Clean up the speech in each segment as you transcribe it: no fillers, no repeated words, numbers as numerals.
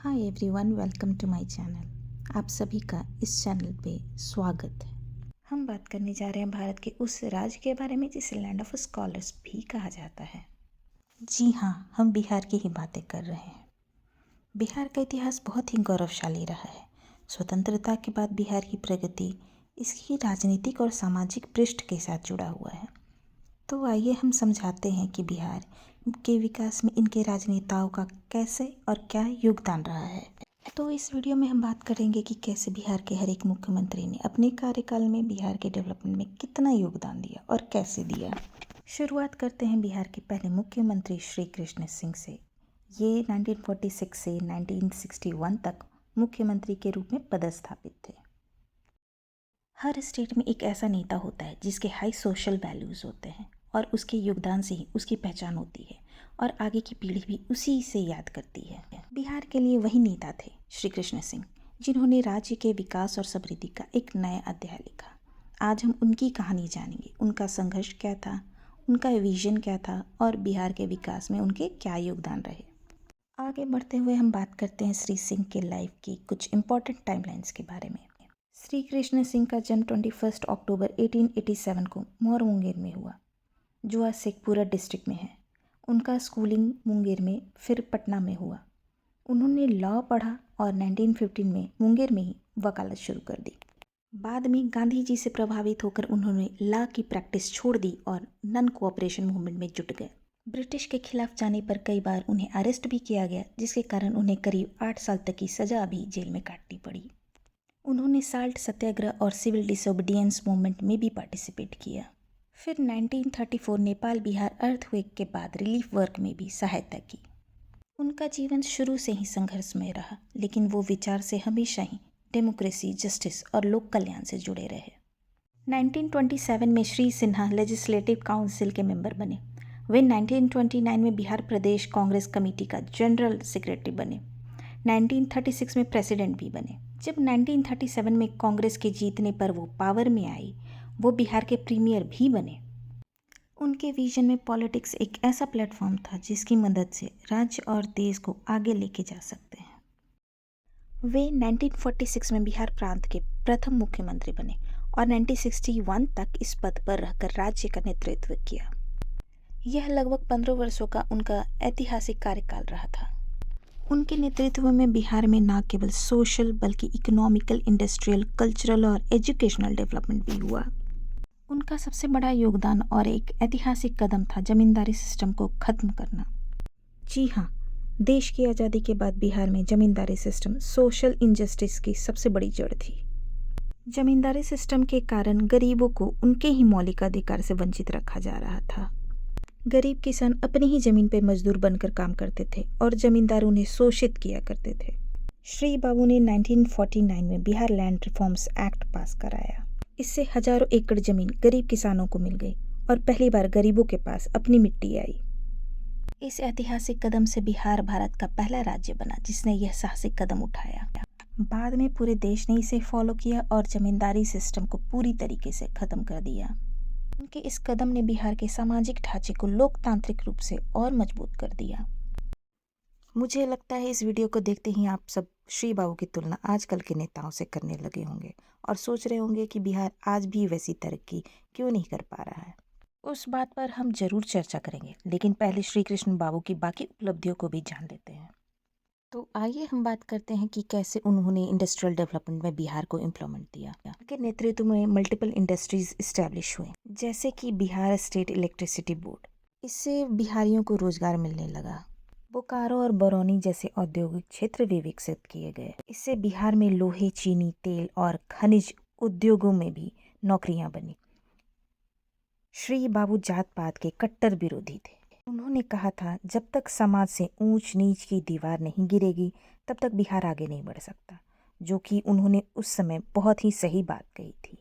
Hi everyone, welcome to my channel. आप सभी का इस चैनल पे स्वागत है। हम बात करने जा रहे हैं भारत के उस राज्य के बारे में जिसे लैंड ऑफ स्कॉलर्स भी कहा जाता है। जी हाँ, हम बिहार की ही बातें कर रहे हैं। बिहार का इतिहास बहुत ही गौरवशाली रहा है। स्वतंत्रता के बाद बिहार की प्रगति इसकी राजनीतिक और सामाजिक पृष्ठ के साथ जुड़ा हुआ है। तो आइए हम समझाते हैं कि बिहार के विकास में इनके राजनेताओं का कैसे और क्या योगदान रहा है। तो इस वीडियो में हम बात करेंगे कि कैसे बिहार के हर एक मुख्यमंत्री ने अपने कार्यकाल में बिहार के डेवलपमेंट में कितना योगदान दिया और कैसे दिया। शुरुआत करते हैं बिहार के पहले मुख्यमंत्री श्री कृष्ण सिंह से। ये 1946 से 1961 तक मुख्यमंत्री के रूप में पदस्थापित थे। हर स्टेट में एक ऐसा नेता होता है जिसके हाई सोशल वैल्यूज़ होते हैं और उसके योगदान से ही उसकी पहचान होती है और आगे की पीढ़ी भी उसी से याद करती है। बिहार के लिए वही नेता थे श्री कृष्ण सिंह, जिन्होंने राज्य के विकास और समृद्धि का एक नया अध्याय लिखा। आज हम उनकी कहानी जानेंगे, उनका संघर्ष क्या था, उनका विजन क्या था और बिहार के विकास में उनके क्या योगदान रहे। आगे बढ़ते हुए हम बात करते हैं श्री सिंह के लाइफ की कुछ इम्पोर्टेंट टाइमलाइंस के बारे में। श्री कृष्ण सिंह का जन्म 21 अक्टूबर 1887 को मोर मुंगेर में हुआ, जो आज शेखपुरा डिस्ट्रिक्ट में है। उनका स्कूलिंग मुंगेर में फिर पटना में हुआ। उन्होंने लॉ पढ़ा और 1915 में मुंगेर में ही वकालत शुरू कर दी। बाद में गांधी जी से प्रभावित होकर उन्होंने लॉ की प्रैक्टिस छोड़ दी और नन कोऑपरेशन मूवमेंट में जुट गए। ब्रिटिश के खिलाफ जाने पर कई बार उन्हें अरेस्ट भी किया गया, जिसके कारण उन्हें करीब 8 साल तक की सजा भी जेल में काटनी पड़ी। उन्होंने साल्ट सत्याग्रह और सिविल डिसोबीडियंस मूवमेंट में भी पार्टिसिपेट किया। फिर 1934 नेपाल बिहार अर्थक्वेक के बाद रिलीफ वर्क में भी सहायता की। उनका जीवन शुरू से ही संघर्षमय रहा, लेकिन वो विचार से हमेशा ही डेमोक्रेसी, जस्टिस और लोक कल्याण से जुड़े रहे। 1927 में श्री सिन्हा लेजिस्लेटिव काउंसिल के मेंबर बने। वे 1929 में बिहार प्रदेश कांग्रेस कमेटी का जनरल सेक्रेटरी बने। 1936 में प्रेसिडेंट भी बने। जब 1937 में कांग्रेस के जीतने पर वो पावर में आई, वो बिहार के प्रीमियर भी बने। उनके विजन में पॉलिटिक्स एक ऐसा प्लेटफॉर्म था जिसकी मदद से राज्य और देश को आगे लेके जा सकते हैं। वे 1946 में बिहार प्रांत के प्रथम मुख्यमंत्री बने और 1961 तक इस पद पर रहकर राज्य का नेतृत्व किया। यह लगभग 15 वर्षों का उनका ऐतिहासिक कार्यकाल रहा था। उनके नेतृत्व में बिहार में न केवल सोशल बल्कि इकोनॉमिकल, इंडस्ट्रियल, कल्चरल और एजुकेशनल डेवलपमेंट भी हुआ। उनका सबसे बड़ा योगदान और एक ऐतिहासिक कदम था जमींदारी सिस्टम को खत्म करना। जी हाँ, देश की आज़ादी के बाद बिहार में जमींदारी सिस्टम सोशल इनजस्टिस की सबसे बड़ी जड़ थी। जमींदारी सिस्टम के कारण गरीबों को उनके ही मौलिक अधिकार से वंचित रखा जा रहा था। गरीब किसान अपनी ही जमीन पर मजदूर बनकर काम करते थे और जमींदार उन्हें शोषित किया करते थे। श्री बाबू ने 1949 में बिहार लैंड रिफॉर्म्स एक्ट पास कराया। इससे हजारों एकड़ जमीन गरीब किसानों को मिल गई और पहली बार गरीबों के पास अपनी मिट्टी आई। इस ऐतिहासिक कदम से बिहार भारत का पहला राज्य बना जिसने यह साहसिक कदम उठाया। बाद में पूरे देश ने इसे फॉलो किया और जमींदारी सिस्टम को पूरी तरीके से खत्म कर दिया। उनके इस कदम ने बिहार के सामाजिक ढांचे को लोकतांत्रिक रूप से और मजबूत कर दिया। मुझे लगता है इस वीडियो को देखते ही आप सब श्री बाबू की तुलना आजकल के नेताओं से करने लगे होंगे और सोच रहे होंगे कि बिहार आज भी वैसी तरक्की क्यों नहीं कर पा रहा है। उस बात पर हम जरूर चर्चा करेंगे, लेकिन पहले श्री कृष्ण बाबू की बाकी उपलब्धियों को भी जान लेते हैं। तो आइए हम बात करते हैं कि कैसे उन्होंने इंडस्ट्रियल डेवलपमेंट में बिहार को इम्प्लीमेंट दिया। उनके नेतृत्व में मल्टीपल इंडस्ट्रीज इस्टेब्लिश हुए, जैसे कि बिहार स्टेट इलेक्ट्रिसिटी बोर्ड। इससे बिहारियों को रोजगार मिलने लगा। बोकारो और बरौनी जैसे औद्योगिक क्षेत्र भी विकसित किए गए। इससे बिहार में लोहे, चीनी, तेल और खनिज उद्योगों में भी नौकरियां बनी। श्री बाबू जात पात के कट्टर विरोधी थे। उन्होंने कहा था, जब तक समाज से ऊंच नीच की दीवार नहीं गिरेगी तब तक बिहार आगे नहीं बढ़ सकता, जो कि उन्होंने उस समय बहुत ही सही बात कही थी।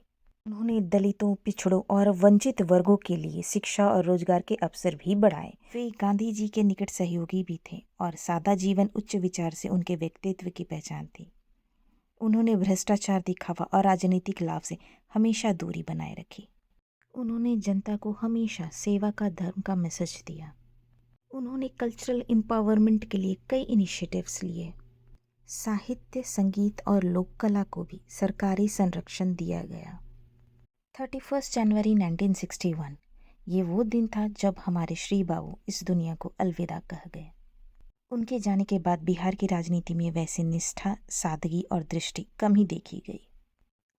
उन्होंने दलितों, पिछड़ों और वंचित वर्गों के लिए शिक्षा और रोजगार के अवसर भी बढ़ाए। वे गांधी जी के निकट सहयोगी भी थे और सादा जीवन, उच्च विचार से उनके व्यक्तित्व की पहचान थी। उन्होंने भ्रष्टाचार, दिखावा और राजनीतिक लाभ से हमेशा दूरी बनाए रखी। उन्होंने जनता को हमेशा सेवा का धर्म का मैसेज दिया। उन्होंने कल्चरल एम्पावरमेंट के लिए कई इनिशिएटिव्स लिए। साहित्य, संगीत और लोक कला को भी सरकारी संरक्षण दिया गया। 31 जनवरी 1961 ये वो दिन था जब हमारे श्री बाबू इस दुनिया को अलविदा कह गए। उनके जाने के बाद बिहार की राजनीति में वैसे निष्ठा, सादगी और दृष्टि कम ही देखी गई।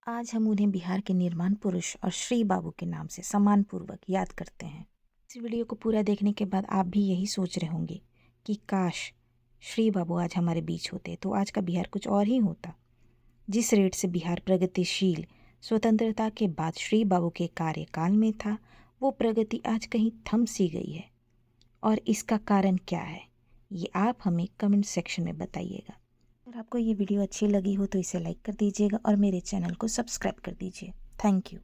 आज हम उन्हें बिहार के निर्माण पुरुष और श्री बाबू के नाम से सम्मानपूर्वक याद करते हैं। इस वीडियो को पूरा देखने के बाद आप भी यही सोच रहे होंगे कि काश श्री बाबू आज हमारे बीच होते तो आज का बिहार कुछ और ही होता। जिस रेट से बिहार प्रगतिशील स्वतंत्रता के बाद श्री बाबू के कार्यकाल में था, वो प्रगति आज कहीं थम सी गई है। और इसका कारण क्या है, ये आप हमें कमेंट सेक्शन में बताइएगा। अगर आपको ये वीडियो अच्छी लगी हो तो इसे लाइक कर दीजिएगा और मेरे चैनल को सब्सक्राइब कर दीजिए। Thank you.